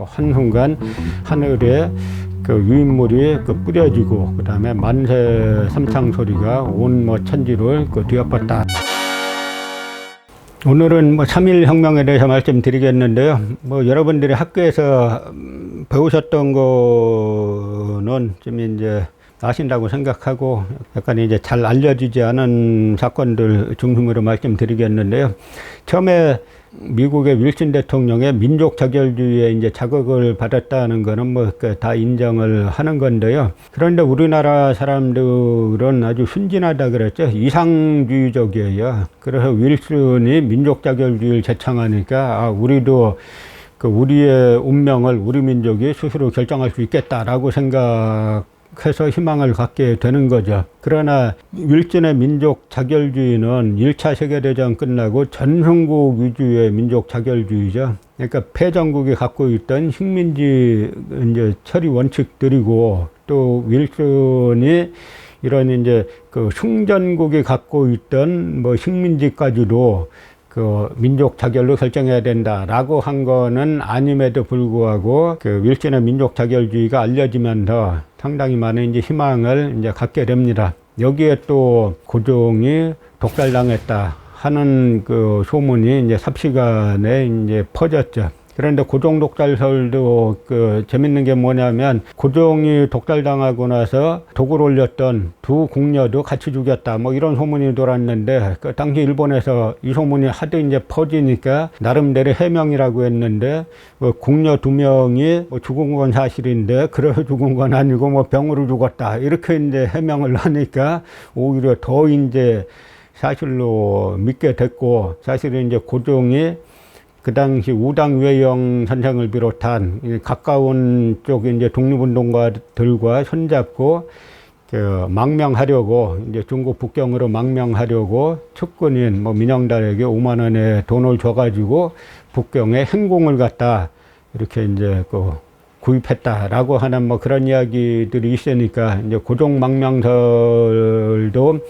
한순간 하늘에 그 유인물이 뿌려지고 그다음에 만세 삼창 소리가 온 천지를 뒤엎었다. 오늘은 3.1 혁명에 대해서 말씀드리겠는데요. 여러분들이 학교에서 배우셨던 거는 좀 이제 아신다고 생각하고 약간 이제 잘 알려지지 않은 사건들 중심으로 말씀드리겠는데요. 처음에 미국의 윌슨 대통령의 민족 자결주의에 이제 자극을 받았다는 거는 다 인정을 하는 건데요. 그런데 우리나라 사람들은 아주 순진하다 그랬죠. 이상주의적이에요. 그래서 윌슨이 민족 자결주의를 제창하니까 우리도 우리의 운명을 우리 민족이 스스로 결정할 수 있겠다라고 생각해서 희망을 갖게 되는 거죠. 그러나 윌슨의 민족 자결주의는 1차 세계대전 끝나고 전성국 위주의 민족 자결주의죠. 그러니까 패전국이 갖고 있던 식민지 이제 처리 원칙들이고, 또 윌슨이 이런 이제 승전국이 갖고 있던 식민지까지도 민족 자결로 결정해야 된다라고 한 거는 아님에도 불구하고 윌슨의 민족 자결주의가 알려지면서 상당히 많은 이제 희망을 이제 갖게 됩니다. 여기에 또 고종이 독살당했다 하는 소문이 이제 삽시간에 이제 퍼졌죠. 그런데 고종 독살설도 재밌는 게 뭐냐면, 고종이 독살당하고 나서 독을 올렸던 두 궁녀도 같이 죽였다 이런 소문이 돌았는데, 당시 일본에서 이 소문이 하도 이제 퍼지니까 나름대로 해명이라고 했는데, 궁녀 2명이 죽은 건 사실인데 그래서 죽은 건 아니고 병으로 죽었다 이렇게 이제 해명을 하니까 오히려 더 이제 사실로 믿게 됐고, 사실은 이제 고종이 그 당시 우당외영 선생을 비롯한 가까운 쪽 이제 독립운동가들과 손잡고 망명하려고, 이제 중국 북경으로 망명하려고 측근인 민영달에게 5만 원의 돈을 줘가지고 북경에 행궁을 갖다 이렇게 이제 구입했다라고 하는 그런 이야기들이 있으니까, 이제 고종 망명설도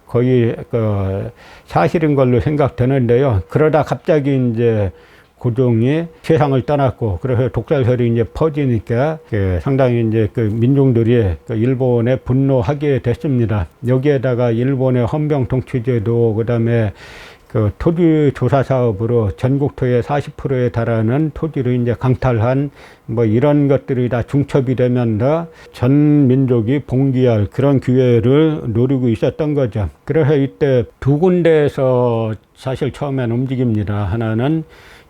거의 사실인 걸로 생각되는데요. 그러다 갑자기 이제 고종이 세상을 떠났고, 그래서 독살설이 이제 퍼지니까 상당히 이제 민중들이 일본에 분노하게 됐습니다. 여기에다가 일본의 헌병 통치제도, 그다음에 토지 조사 사업으로 전국토의 40%에 달하는 토지를 이제 강탈한 이런 것들이 다 중첩이 되면서 전 민족이 봉기할 그런 기회를 노리고 있었던 거죠. 그래서 이때 두 군데에서 사실 처음엔 움직입니다. 하나는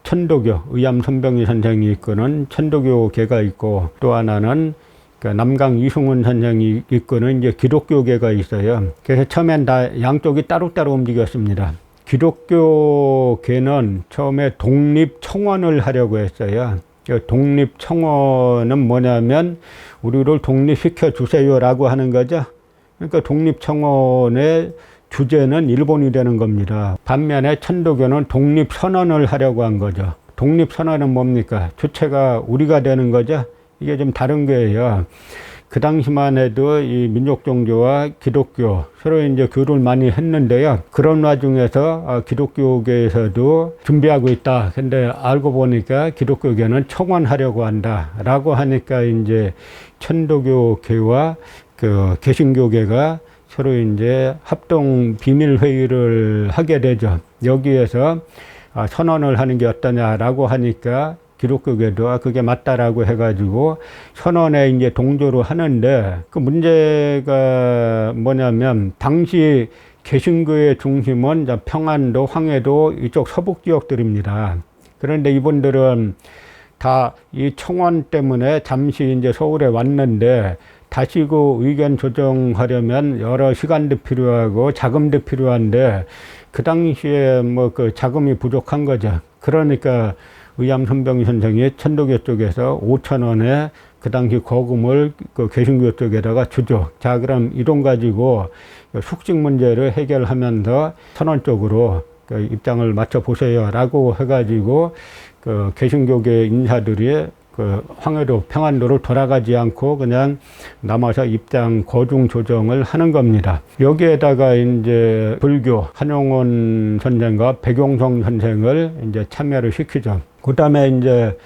천도교, 의암 선병희 선생이 이끄는 천도교계가 있고, 또 하나는 남강 이승훈 선생이 이끄는 이제 기독교계가 있어요. 그래서 처음엔 다 양쪽이 따로따로 움직였습니다. 기독교계는 처음에 독립청원을 하려고 했어요. 독립청원은 뭐냐면 우리를 독립시켜 주세요라고 하는 거죠. 그러니까 독립청원의 주제는 일본이 되는 겁니다. 반면에 천도교는 독립선언을 하려고 한 거죠. 독립선언은 뭡니까? 주체가 우리가 되는 거죠. 이게 좀 다른 거예요. 그 당시만 해도 이 민족종교와 기독교 서로 이제 교류를 많이 했는데요. 그런 와중에서 기독교계에서도 준비하고 있다. 근데 알고 보니까 기독교계는 청원하려고 한다라고 하니까 이제 천도교계와 개신교계가 서로 이제 합동 비밀 회의를 하게 되죠. 여기에서 선언을 하는 게 어떠냐라고 하니까 기독교계도 그게 맞다라고 해가지고 선언에 이제 동조를 하는데, 문제가 뭐냐면 당시 개신교의 중심은 평안도, 황해도 이쪽 서북 지역들입니다. 그런데 이분들은 다 이 청원 때문에 잠시 이제 서울에 왔는데, 다시 의견 조정하려면 여러 시간도 필요하고 자금도 필요한데, 그 당시에 자금이 부족한 거죠. 그러니까 의암 선병희 선생이 천도교 쪽에서 5,000원에 그 당시 거금을 개신교 쪽에다가 주죠. 자, 그럼 이 돈 가지고 숙식 문제를 해결하면서 선원 쪽으로 입장을 맞춰 보세요라고 해가지고 개신교계 인사들이 황해도, 평안도로 돌아가지 않고 그냥 남아서 입장 거중 조정을 하는 겁니다. 여기에다가 이제 불교 한용운 선생과 백용성 선생을 이제 참여를 시키죠. 그 다음에 이제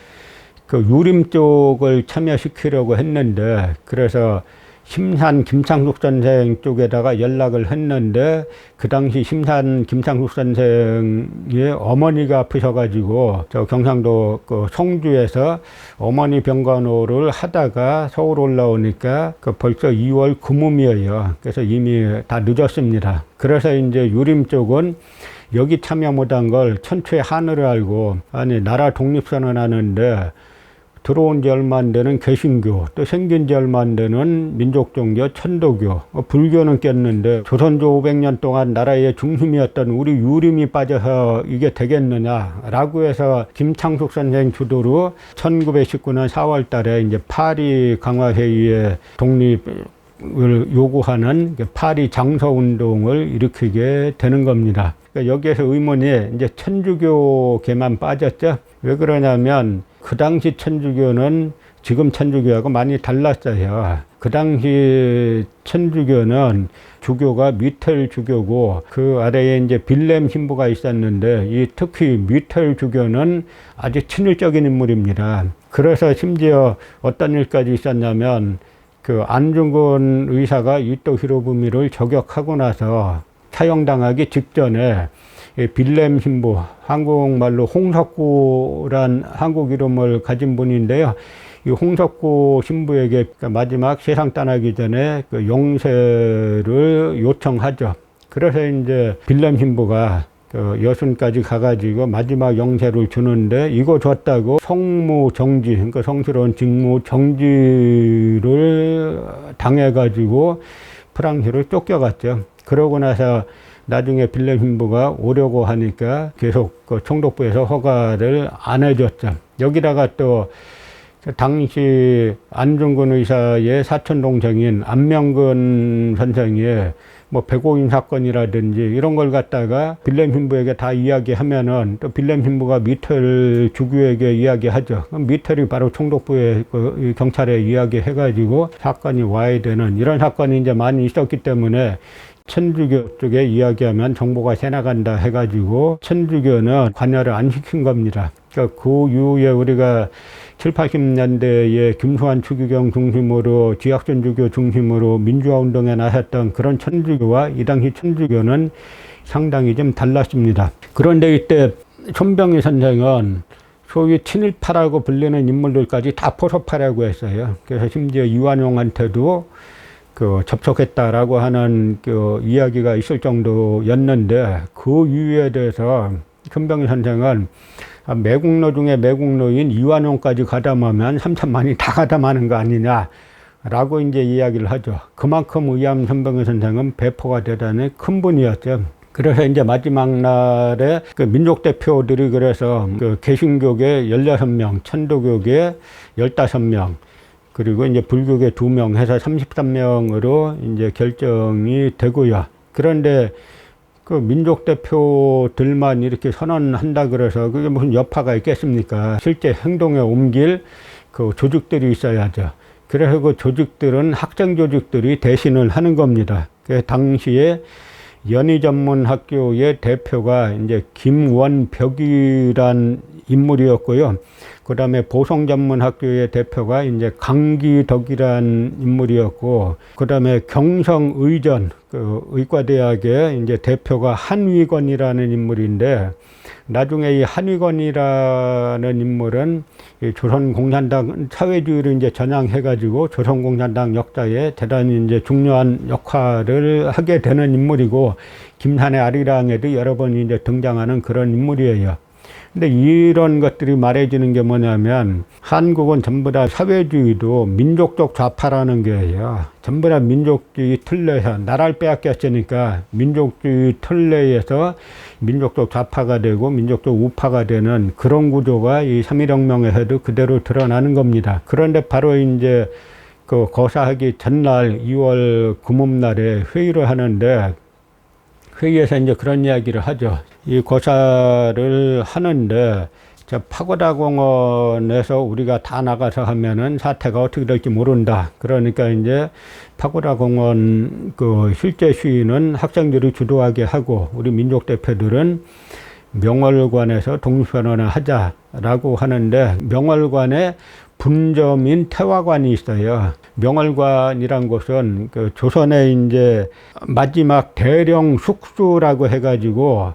그 유림 쪽을 참여시키려고 했는데, 그래서 심산 김창숙 선생 쪽에다가 연락을 했는데, 그 당시 심산 김창숙 선생의 어머니가 아프셔가지고 저 경상도 그 송주에서 어머니 병간호를 하다가 서울 올라오니까 그 벌써 2월 금음이에요. 그래서 이미 다 늦었습니다. 그래서 이제 유림 쪽은 여기 참여 못한 걸 천추의 한을 알고, 아니 나라 독립선언 하는데 들어온 지 얼마 안 되는 개신교, 또 생긴 지 얼마 안 되는 민족종교 천도교, 불교는 꼈는데 조선조 500년 동안 나라의 중심이었던 우리 유림이 빠져서 이게 되겠느냐라고 해서 김창숙 선생 주도로 1919년 4월 달에 이제 파리 강화회의에 독립을 요구하는 파리 장서운동을 일으키게 되는 겁니다. 그러니까 여기에서 의문이 이제 천주교계만 빠졌죠. 왜 그러냐면 그 당시 천주교는 지금 천주교하고 많이 달랐어요. 그 당시 천주교는 주교가 미텔 주교고 그 아래에 이제 빌렘 신부가 있었는데 이 특히 미텔 주교는 아주 친일적인 인물입니다. 그래서 심지어 어떤 일까지 있었냐면 그 안중근 의사가 이토 히로부미를 저격하고 나서 사형당하기 직전에 빌렘 신부, 한국말로 홍석구란 한국 이름을 가진 분인데요. 이 홍석구 신부에게 마지막 세상 떠나기 전에 그 용세를 요청하죠. 그래서 이제 빌렘 신부가 그 여순까지 가가지고 마지막 용세를 주는데 이거 줬다고 성무 정지, 그러니까 성스러운 직무 정지를 당해가지고 프랑스로 쫓겨갔죠. 그러고 나서 나중에 빌렘 신부가 오려고 하니까 계속 그 총독부에서 허가를 안 해줬죠. 여기다가 또 당시 안중근 의사의 사촌 동생인 안명근 선생의 뭐 백오인 사건이라든지 이런 걸 갖다가 빌렘 신부에게 다 이야기하면은 또 빌렘 신부가 미텔 주교에게 이야기하죠. 그럼 미텔이 바로 총독부에 그 경찰에 이야기해가지고 사건이 와야 되는 이런 사건이 이제 많이 있었기 때문에 천주교 쪽에 이야기하면 정보가 새나간다 해가지고 천주교는 관여를 안 시킨 겁니다. 그러니까 그 이후에 우리가 7, 80년대에 김수환 추기경 중심으로 지학전주교 중심으로 민주화 운동에 나섰던 그런 천주교와 이 당시 천주교는 상당히 좀 달랐습니다. 그런데 이때 손병희 선생은 소위 친일파라고 불리는 인물들까지 다 포섭하려고 했어요. 그래서 심지어 이완용한테도 그 접촉했다라고 하는 그 이야기가 있을 정도였는데 그 이유에 대해서 손병희 선생은 매국노 중에 매국노인 이완용까지 가담하면 3천만이 다 가담하는 거 아니냐라고 이제 이야기를 하죠. 그만큼 의암 손병희 선생은 배포가 대단히 큰 분이었죠. 그래서 이제 마지막 날에 그 민족 대표들이 그래서 그 개신교계 16명, 천도교계 15명, 그리고 이제 불교계 2명 해서 33명으로 이제 결정이 되고요. 그런데 그 민족 대표들만 이렇게 선언한다 그래서 그게 무슨 여파가 있겠습니까? 실제 행동에 옮길 그 조직들이 있어야죠. 그래서 그 조직들은 학생 조직들이 대신을 하는 겁니다. 그 당시에 연희전문학교의 대표가 이제 김원벽이란 인물이었고요. 그 다음에 보성전문학교의 대표가 이제 강기덕이란 인물이었고, 그 다음에 경성의전, 그 의과대학의 이제 대표가 한위건이라는 인물인데, 나중에 이 한위건이라는 인물은 이 조선공산당 사회주의를 이제 전향해가지고 조선공산당 역사에 대단히 이제 중요한 역할을 하게 되는 인물이고, 김산의 아리랑에도 여러 번 이제 등장하는 그런 인물이에요. 근데 이런 것들이 말해지는 게 뭐냐면 한국은 전부 다 사회주의도 민족적 좌파라는 거예요. 전부 다 민족주의 틀내에서 나라를 빼앗겼으니까 민족주의 틀내에서 민족적 좌파가 되고 민족적 우파가 되는 그런 구조가 이 3.1혁명에서도 그대로 드러나는 겁니다. 그런데 바로 이제 그 거사하기 전날 2월 금음날에 회의를 하는데 회의에서 이제 그런 이야기를 하죠. 이 고사를 하는데 저 파고다 공원에서 우리가 다 나가서 하면은 사태가 어떻게 될지 모른다. 그러니까 이제 파고다 공원 그 실제 시위는 학생들이 주도하게 하고 우리 민족 대표들은 명월관에서 독립선언을 하자. 라고 하는데 명월관에 분점인 태화관이 있어요. 명월관이란 곳은 그 조선의 이제 마지막 대령 숙수라고 해가지고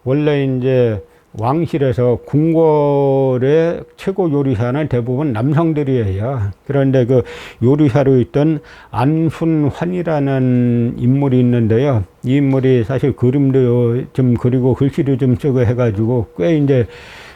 원래 이제 왕실에서 궁궐의 최고 요리사는 대부분 남성들이에요. 그런데 그 요리사로 있던 안순환이라는 인물이 있는데요. 이 인물이 사실 그림도 좀 그리고 글씨도 좀 쓰고 해가지고 꽤 이제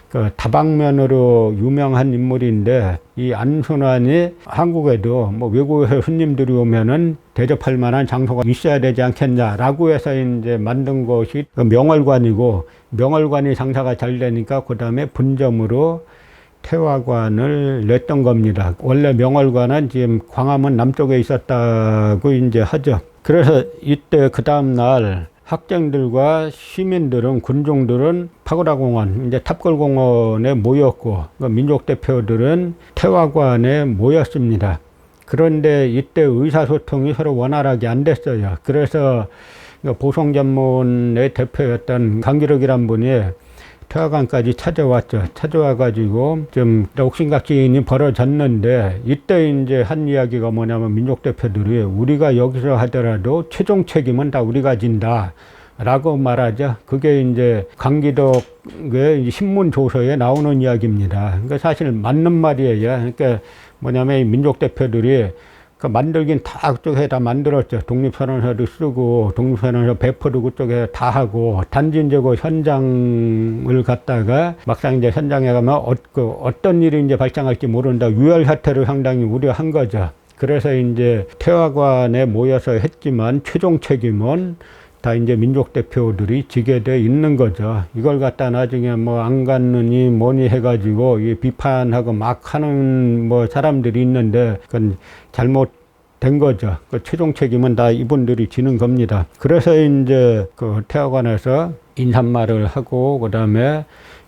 그 다방면으로 유명한 인물인데, 이 안순환이 한국에도 뭐 외국에서 손님들이 오면은 대접할 만한 장소가 있어야 되지 않겠냐라고 해서 이제 만든 것이 그 명월관이고, 명월관이 장사가 잘 되니까 그 다음에 분점으로 태화관을 냈던 겁니다. 원래 명월관은 지금 광화문 남쪽에 있었다고 이제 하죠. 그래서 이때 그 다음 날 학생들과 시민들은, 군중들은 파고다공원, 이제 탑골공원에 모였고, 민족 대표들은 태화관에 모였습니다. 그런데 이때 의사소통이 서로 원활하게 안 됐어요. 그래서 보성전문의 대표였던 강기록이란 분이 태화관까지 찾아왔죠. 찾아와가지고 좀 옥신각신이 벌어졌는데, 이때 이제 한 이야기가 뭐냐면 민족 대표들이 우리가 여기서 하더라도 최종 책임은 다 우리가 진다 라고 말하죠. 그게 이제 강기덕의 신문 조서에 나오는 이야기입니다. 그러니까 사실 맞는 말이에요. 그러니까 뭐냐면 민족 대표들이 그 만들긴 다 그쪽에 다 만들었죠. 독립선언서도 쓰고 독립선언서 배포도 그쪽에 다 하고, 단지 이제 그 현장을 갔다가 막상 이제 현장에 가면 어떤 일이 이제 발생할지 모른다. 유혈 사태를 상당히 우려한 거죠. 그래서 이제 태화관에 모여서 했지만 최종 책임은 다 이제 민족 대표들이 지게 돼 있는 거죠. 이걸 갖다 나중에 뭐 안 갔느니 뭐니 해가지고 이 비판하고 막 하는 뭐 사람들이 있는데, 그건 잘못된 거죠. 그 최종 책임은 다 이분들이 지는 겁니다. 그래서 이제 그 태화관에서 인사말을 하고, 그 다음에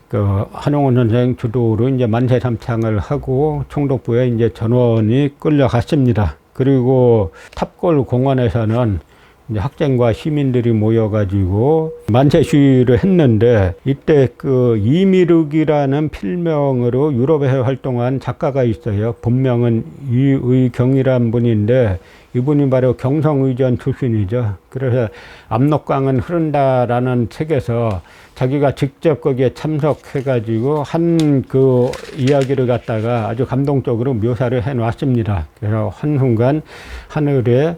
그 한용운 선생 주도로 이제 만세 삼창을 하고 총독부에 이제 전원이 끌려갔습니다. 그리고 탑골 공원에서는 이제 학생과 시민들이 모여가지고 만세 시위를 했는데, 이때 그 이미륵이라는 필명으로 유럽에서 활동한 작가가 있어요. 본명은 이의경이라는 분인데, 이분이 바로 경성의전 출신이죠. 그래서 압록강은 흐른다라는 책에서 자기가 직접 거기에 참석해가지고 한 그 이야기를 갖다가 아주 감동적으로 묘사를 해놨습니다. 그래서 한순간 하늘에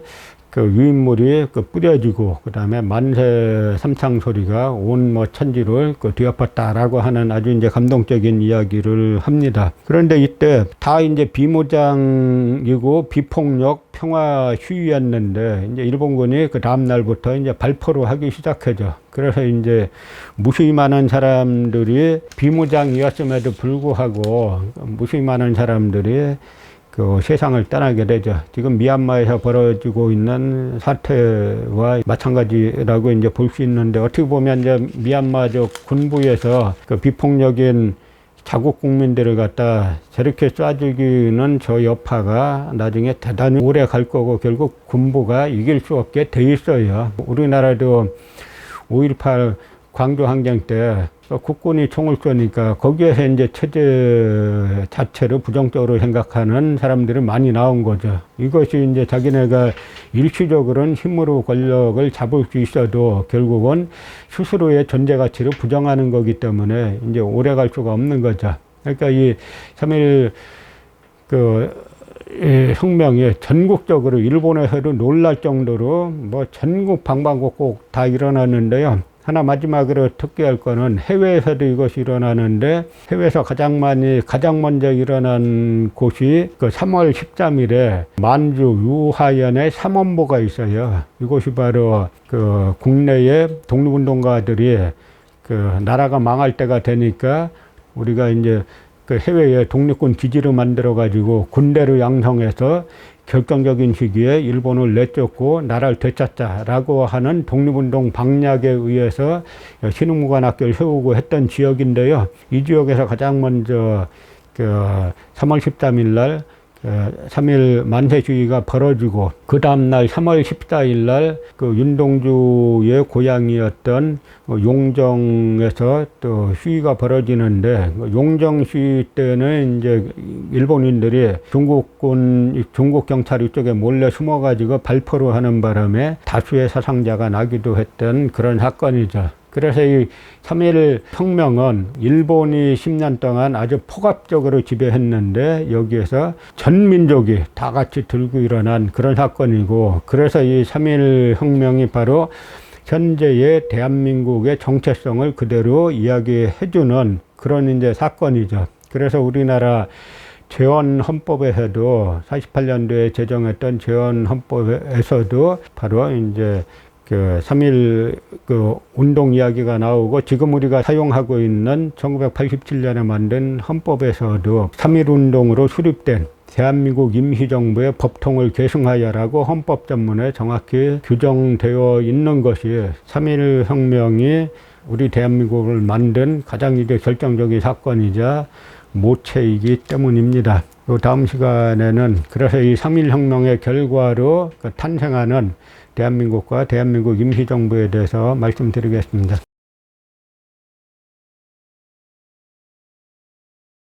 그 유인물이 그 뿌려지고, 그 다음에 만세 삼창 소리가 온 뭐 천지를 그 뒤엎었다라고 하는 아주 이제 감동적인 이야기를 합니다. 그런데 이때 다 이제 비무장이고 비폭력 평화 시위였는데, 이제 일본군이 그 다음 날부터 이제 발포를 하기 시작하죠. 그래서 이제 무수히 많은 사람들이 비무장이었음에도 불구하고 무수히 많은 사람들이 그 세상을 떠나게 되죠. 지금 미얀마에서 벌어지고 있는 사태와 마찬가지라고 이제 볼 수 있는데, 어떻게 보면 이제 미얀마적 군부에서 그 비폭력인 자국 국민들을 갖다 저렇게 쏴죽이는 저 여파가 나중에 대단히 오래 갈 거고, 결국 군부가 이길 수 없게 돼 있어요. 우리나라도 5.18 광주 항쟁 때 국군이 총을 쏘니까 거기에서 이제 체제 자체를 부정적으로 생각하는 사람들이 많이 나온 거죠. 이것이 이제 자기네가 일시적으로는 힘으로 권력을 잡을 수 있어도 결국은 스스로의 존재 가치를 부정하는 거기 때문에 이제 오래 갈 수가 없는 거죠. 그러니까 이 3.1 이 혁명이 전국적으로, 일본에서도 놀랄 정도로 뭐 전국 방방곡곡 다 일어났는데요. 하나 마지막으로 특기할 거는 해외에서도 이것이 일어나는데, 해외에서 가장 먼저 일어난 곳이 그 3월 13일에 만주 유하연의 삼원보가 있어요. 이곳이 바로 그 국내의 독립운동가들이 그 나라가 망할 때가 되니까 우리가 이제 그 해외에 독립군 기지를 만들어 가지고 군대를 양성해서 결정적인 시기에 일본을 내쫓고 나라를 되찾자라고 하는 독립운동 방략에 의해서 신흥무관학교를 세우고 했던 지역인데요. 이 지역에서 가장 먼저 그 3월 13일 날 3.1 만세주의가 벌어지고 그 다음날 3월 14일 날 그 윤동주의 고향이었던 용정에서 또 시위가 벌어지는데 용정 시위 때는 이제 일본인들이 중국 경찰 이쪽에 몰래 숨어가지고 발포를 하는 바람에 다수의 사상자가 나기도 했던 그런 사건이죠. 그래서 이 3.1 혁명은 일본이 10년 동안 아주 폭압적으로 지배했는데 여기에서 전 민족이 다 같이 들고 일어난 그런 사건이고, 그래서 이 3.1 혁명이 바로 현재의 대한민국의 정체성을 그대로 이야기해주는 그런 이제 사건이죠. 그래서 우리나라 재헌헌법에서도 48년도에 제정했던 재헌헌법에서도 바로 이제 그 3.1 그 운동 이야기가 나오고, 지금 우리가 사용하고 있는 1987년에 만든 헌법에서도 3.1 운동으로 수립된 대한민국 임시정부의 법통을 계승하여라고 헌법 전문에 정확히 규정되어 있는 것이 3.1 혁명이 우리 대한민국을 만든 가장 이제 결정적인 사건이자 모체이기 때문입니다. 다음 시간에는 그래서 이 3.1 혁명의 결과로 탄생하는 대한민국과 대한민국 임시정부에 대해서 말씀드리겠습니다.